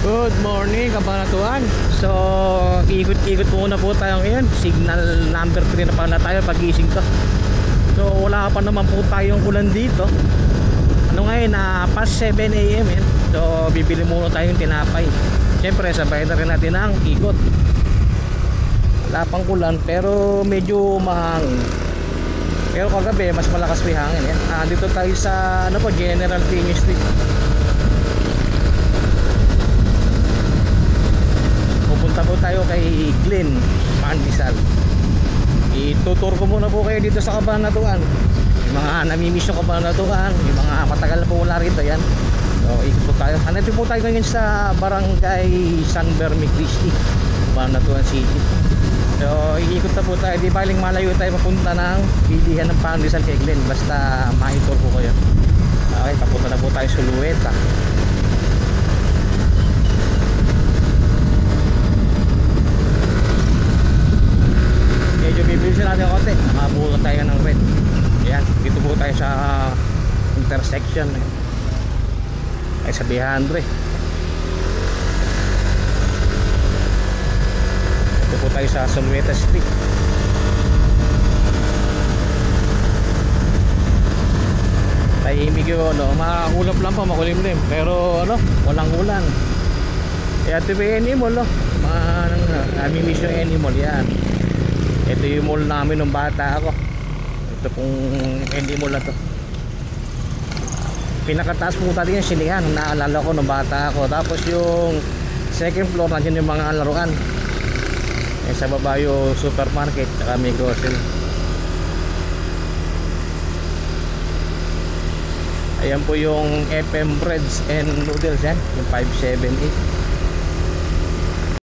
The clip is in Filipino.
Good morning, Kabanatuan. So, ikot-ikot muna po tayo ngayon. Signal number 3 na pala tayo pagising ko. So, wala pa naman po tayong ulan dito. Ano ngayon, past 7 AM yan. So, bibili muna tayong tinapay. Siyempre, sabay na rin natin ang ikot. Wala pang ulan, pero medyo mahangin. Pero kagabi, mas malakas may hangin yan. Dito tayo sa General Trimis Street. Pupunta po tayo kay Glenn Pandesal. Itutur ko muna po kayo dito sa Kabanatuan. Yung mga namimiss yung Kabanatuan, yung mga matagal na po wala rito yan. So ikot po tayo. Nandito po tayo ngayon sa Barangay San Berme Cristi, Kabanatuan City. So iikot na po tayo. Di baling malayo tayo mapunta ng bilihan ng Pandesal kay Glenn. Basta maitur po kayo. Okay, papunta na po tayo sa Lueta. Medyo bibilisan natin konti. Nakabulo tayo ng red. Ayan, dito po tayo sa intersection ay sa Bihandre. Dito po tayo sa Solweta Street. Tahimik yun, makakulap lang pa, makulimlim. Pero walang ulan. Kaya ito yung animal, namimiss yung animal yan. Ito yung mall namin nung bata ako. Ito pong animal na to. Pinakataas po tayo yung sinihan. Naalala ko nung bata ako. Tapos yung second floor, nandiyan yung mga laruan. Sa baba yung supermarket at may grocery. Ayan po yung FM Breads and Noodles yan. Yung 578.